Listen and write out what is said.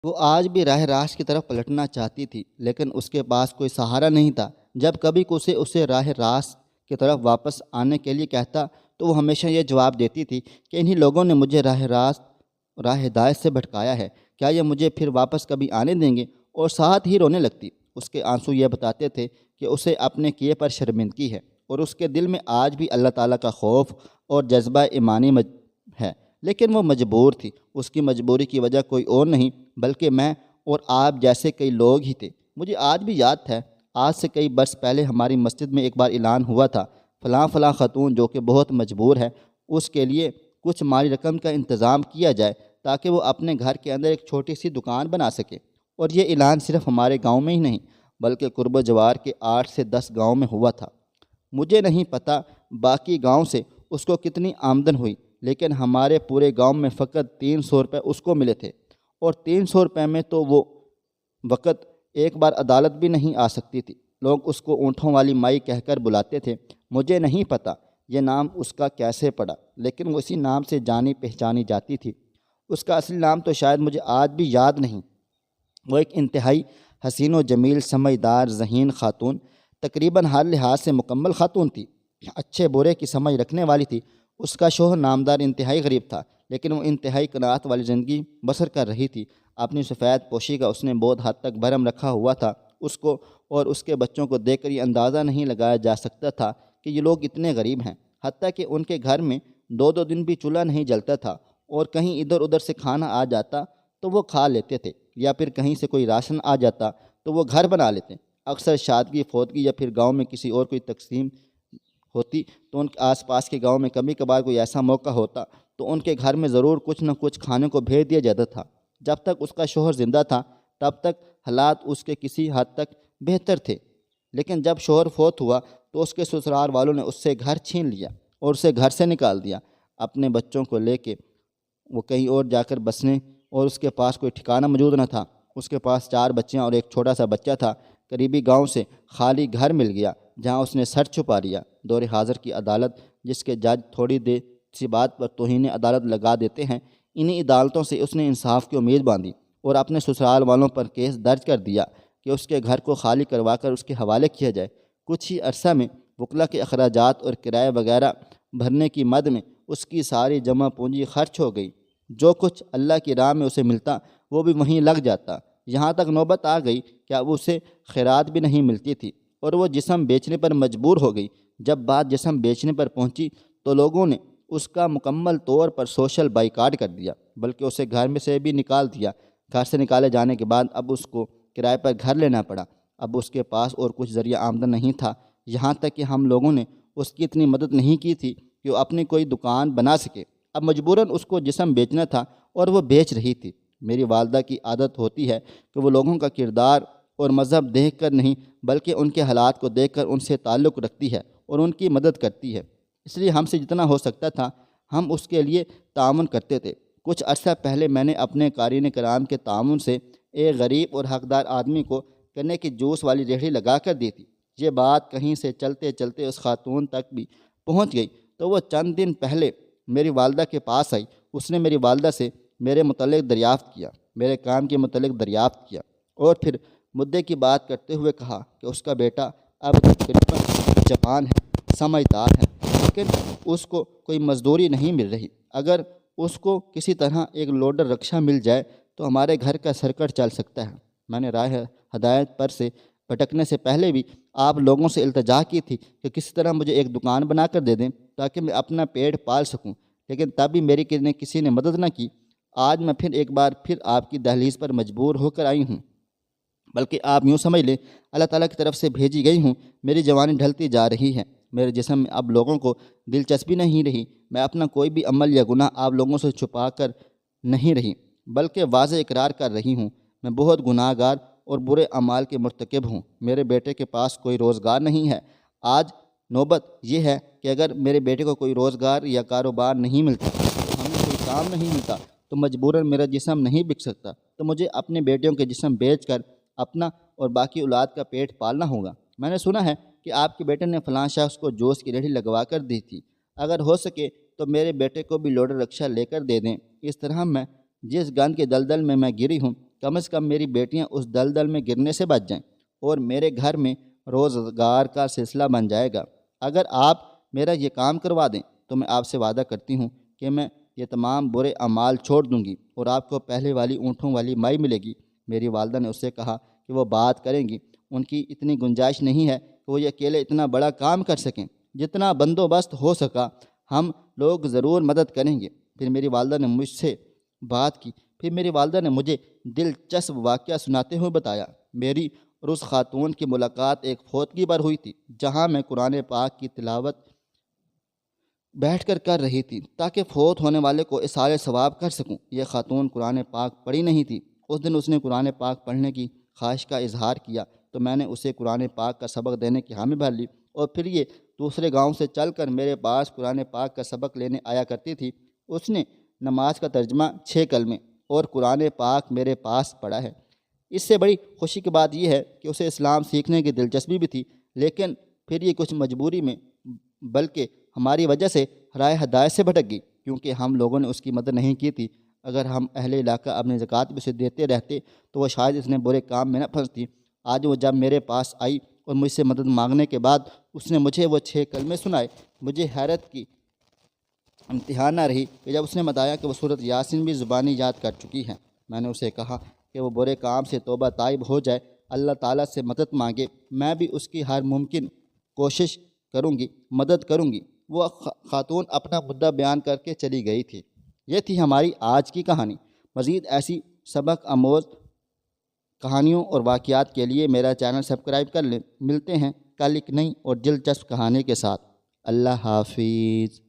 وہ آج بھی راہ راست کی طرف پلٹنا چاہتی تھی، لیکن اس کے پاس کوئی سہارا نہیں تھا۔ جب کبھی اسے راہ راست کی طرف واپس آنے کے لیے کہتا تو وہ ہمیشہ یہ جواب دیتی تھی کہ انہی لوگوں نے مجھے راہ ہدایت سے بھٹکایا ہے، کیا یہ مجھے پھر واپس کبھی آنے دیں گے؟ اور ساتھ ہی رونے لگتی۔ اس کے آنسو یہ بتاتے تھے کہ اسے اپنے کیے پر شرمندگی ہے، اور اس کے دل میں آج بھی اللہ تعالیٰ کا خوف اور جذبہ ایمانی ہے، لیکن وہ مجبور تھی۔ اس کی مجبوری کی وجہ کوئی اور نہیں بلکہ میں اور آپ جیسے کئی لوگ ہی تھے۔ مجھے آج بھی یاد ہے، آج سے کئی برس پہلے ہماری مسجد میں ایک بار اعلان ہوا تھا، فلاں فلاں خاتون جو کہ بہت مجبور ہے، اس کے لیے کچھ مالی رقم کا انتظام کیا جائے تاکہ وہ اپنے گھر کے اندر ایک چھوٹی سی دکان بنا سکے۔ اور یہ اعلان صرف ہمارے گاؤں میں ہی نہیں بلکہ قرب و جوار کے 8 سے 10 گاؤں میں ہوا تھا۔ مجھے نہیں پتہ باقی گاؤں سے اس کو کتنی آمدن ہوئی، لیکن ہمارے پورے گاؤں میں فقط 300 روپے اس کو ملے تھے، اور 300 روپے میں تو وہ وقت ایک بار عدالت بھی نہیں آ سکتی تھی۔ لوگ اس کو اونٹوں والی مائی کہہ کر بلاتے تھے۔ مجھے نہیں پتہ یہ نام اس کا کیسے پڑا، لیکن وہ اسی نام سے جانی پہچانی جاتی تھی۔ اس کا اصلی نام تو شاید مجھے آج بھی یاد نہیں۔ وہ ایک انتہائی حسین و جمیل، سمجھدار، ذہین خاتون، تقریباً ہر لحاظ سے مکمل خاتون تھی۔ اچھے برے کی سمجھ رکھنے والی تھی۔ اس کا شوہر نامدار انتہائی غریب تھا، لیکن وہ انتہائی قناعت والی زندگی بسر کر رہی تھی۔ اپنی سفید پوشی کا اس نے بہت حد تک بھرم رکھا ہوا تھا۔ اس کو اور اس کے بچوں کو دیکھ کر یہ اندازہ نہیں لگایا جا سکتا تھا کہ یہ لوگ اتنے غریب ہیں، حتیٰ کہ ان کے گھر میں 2 دن بھی چولہا نہیں جلتا تھا، اور کہیں ادھر ادھر سے کھانا آ جاتا تو وہ کھا لیتے تھے، یا پھر کہیں سے کوئی راشن آ جاتا تو وہ گھر بنا لیتے۔ اکثر شادی، فوتگی یا پھر گاؤں میں کسی اور کوئی تقسیم ہوتی تو ان کے آس پاس کے گاؤں میں کبھی کبھار کوئی ایسا موقع ہوتا تو ان کے گھر میں ضرور کچھ نہ کچھ کھانے کو بھیج دیا جاتا تھا۔ جب تک اس کا شوہر زندہ تھا تب تک حالات اس کے کسی حد تک بہتر تھے، لیکن جب شوہر فوت ہوا تو اس کے سسرال والوں نے اس سے گھر چھین لیا اور اسے گھر سے نکال دیا۔ اپنے بچوں کو لے کے وہ کہیں اور جا کر بسنے، اور اس کے پاس کوئی ٹھکانہ موجود نہ تھا۔ اس کے پاس 4 بچیاں اور ایک چھوٹا سا بچہ تھا۔ قریبی گاؤں سے خالی گھر مل گیا جہاں اس نے سر چھپا لیا۔ دور حاضر کی عدالت، جس کے جج تھوڑی دیر سی بات پر توہین عدالت لگا دیتے ہیں، انہی عدالتوں سے اس نے انصاف کی امید باندھی اور اپنے سسرال والوں پر کیس درج کر دیا کہ اس کے گھر کو خالی کروا کر اس کے حوالے کیا جائے۔ کچھ ہی عرصہ میں وکلا کے اخراجات اور کرائے وغیرہ بھرنے کی مد میں اس کی ساری جمع پونجی خرچ ہو گئی۔ جو کچھ اللہ کی راہ میں اسے ملتا وہ بھی وہیں لگ جاتا۔ یہاں تک نوبت آ گئی کہ اب اسے خیرات بھی نہیں ملتی تھی، اور وہ جسم بیچنے پر مجبور ہو گئی۔ جب بات جسم بیچنے پر پہنچی تو لوگوں نے اس کا مکمل طور پر سوشل بائیکاٹ کر دیا، بلکہ اسے گھر میں سے بھی نکال دیا۔ گھر سے نکالے جانے کے بعد اب اس کو کرائے پر گھر لینا پڑا۔ اب اس کے پاس اور کچھ ذریعہ آمدن نہیں تھا، یہاں تک کہ ہم لوگوں نے اس کی اتنی مدد نہیں کی تھی کہ وہ اپنی کوئی دکان بنا سکے۔ اب مجبوراً اس کو جسم بیچنا تھا، اور وہ بیچ رہی تھی۔ میری والدہ کی عادت ہوتی ہے کہ وہ لوگوں کا کردار اور مذہب دیکھ کر نہیں بلکہ ان کے حالات کو دیکھ کر ان سے تعلق رکھتی ہے اور ان کی مدد کرتی ہے۔ اس لیے ہم سے جتنا ہو سکتا تھا ہم اس کے لیے تعاون کرتے تھے۔ کچھ عرصہ پہلے میں نے اپنے قارئین کرام کے تعاون سے ایک غریب اور حقدار آدمی کو گنے کی جوس والی ریہڑی لگا کر دی تھی۔ یہ بات کہیں سے چلتے چلتے اس خاتون تک بھی پہنچ گئی تو وہ چند دن پہلے میری والدہ کے پاس آئی۔ اس نے میری والدہ سے میرے متعلق دریافت کیا، میرے کام کے متعلق دریافت کیا، اور پھر مدعے کی بات کرتے ہوئے کہا کہ اس کا بیٹا اب تقریباً جوان ہے، سمجھدار ہے، لیکن اس کو کوئی مزدوری نہیں مل رہی۔ اگر اس کو کسی طرح ایک لوڈر رکشہ مل جائے تو ہمارے گھر کا سرکٹ چل سکتا ہے۔ میں نے راہ ہدایت پر سے بھٹکنے سے پہلے بھی آپ لوگوں سے التجا کی تھی کہ کسی طرح مجھے ایک دکان بنا کر دے دیں تاکہ میں اپنا پیٹ پال سکوں، لیکن تب بھی میری کسی نے مدد نہ کی۔ آج میں پھر ایک بار پھر آپ کی دہلیز پر مجبور ہو کر آئی ہوں، بلکہ آپ یوں سمجھ لیں اللہ تعالیٰ کی طرف سے بھیجی گئی ہوں۔ میری جوانی ڈھلتی جا رہی ہے، میرے جسم میں اب لوگوں کو دلچسپی نہیں رہی۔ میں اپنا کوئی بھی عمل یا گناہ آپ لوگوں سے چھپا کر نہیں رہی بلکہ واضح اقرار کر رہی ہوں۔ میں بہت گناہ گار اور برے اعمال کے مرتکب ہوں۔ میرے بیٹے کے پاس کوئی روزگار نہیں ہے۔ آج نوبت یہ ہے کہ اگر میرے بیٹے کو کوئی روزگار یا کاروبار نہیں ملتا، ہمیں کوئی کام نہیں ملتا تو مجبوراً میرا جسم نہیں بک سکتا، تو مجھے اپنے بیٹیوں کے جسم بیچ کر اپنا اور باقی اولاد کا پیٹ پالنا ہوگا۔ میں نے سنا ہے کہ آپ کے بیٹے نے فلاں شخص کو جوس کی ریہڑی لگوا کر دی تھی، اگر ہو سکے تو میرے بیٹے کو بھی لوڈر رکشہ لے کر دے دیں۔ اس طرح میں جس گند کے دلدل میں گری ہوں کم از کم میری بیٹیاں اس دلدل میں گرنے سے بچ جائیں اور میرے گھر میں روزگار کا سلسلہ بن جائے گا۔ اگر آپ میرا یہ کام کروا دیں تو میں آپ سے وعدہ کرتی ہوں کہ میں یہ تمام برے اعمال چھوڑ دوں گی اور آپ کو پہلے والی اونٹوں والی مائی ملے گی۔ میری والدہ نے اس سے کہا کہ وہ بات کریں گی، ان کی اتنی گنجائش نہیں ہے کہ وہ یہ اکیلے اتنا بڑا کام کر سکیں، جتنا بندوبست ہو سکا ہم لوگ ضرور مدد کریں گے۔ پھر میری والدہ نے مجھ سے بات کی، پھر میری والدہ نے مجھے دلچسپ واقعہ سناتے ہوئے بتایا۔ میری اور اس خاتون کی ملاقات ایک فوتگی پر ہوئی تھی، جہاں میں قرآن پاک کی تلاوت بیٹھ کر رہی تھی تاکہ فوت ہونے والے کو اثار ثواب کر سکوں۔ یہ خاتون قرآن پاک پڑھی نہیں تھی۔ اس دن اس نے قرآن پاک پڑھنے کی خواہش کا اظہار کیا تو میں نے اسے قرآن پاک کا سبق دینے کی حامی بھر لی، اور پھر یہ دوسرے گاؤں سے چل کر میرے پاس قرآن پاک کا سبق لینے آیا کرتی تھی۔ اس نے نماز کا ترجمہ 6 کلمے اور قرآن پاک میرے پاس پڑھا ہے۔ اس سے بڑی خوشی کی بات یہ ہے کہ اسے اسلام سیکھنے کی دلچسپی بھی تھی، لیکن پھر یہ کچھ مجبوری میں بلکہ ہماری وجہ سے رائے ہدایت سے بھٹک گئی، کیونکہ ہم لوگوں نے اس کی مدد نہیں کی تھی۔ اگر ہم اہل علاقہ اپنی زکوٰۃ بھی اسے دیتے رہتے تو وہ شاید اتنے برے کام میں نہ پھنستی۔ آج وہ جب میرے پاس آئی اور مجھ سے مدد مانگنے کے بعد اس نے مجھے وہ 6 کلمے سنائے، مجھے حیرت کی امتحان نہ رہی کہ جب اس نے بتایا کہ وہ سورۃ یاسین بھی زبانی یاد کر چکی ہے۔ میں نے اسے کہا کہ وہ برے کام سے توبہ طائب ہو جائے، اللہ تعالیٰ سے مدد مانگے، میں بھی اس کی ہر ممکن کوشش کروں گی، مدد کروں گی۔ وہ خاتون اپنا مدعا بیان کر کے چلی گئی تھی۔ یہ تھی ہماری آج کی کہانی۔ مزید ایسی سبق آموز کہانیوں اور واقعات کے لیے میرا چینل سبسکرائب کر لیں۔ ملتے ہیں کل ایک نئی اور دلچسپ کہانی کے ساتھ۔ اللہ حافظ۔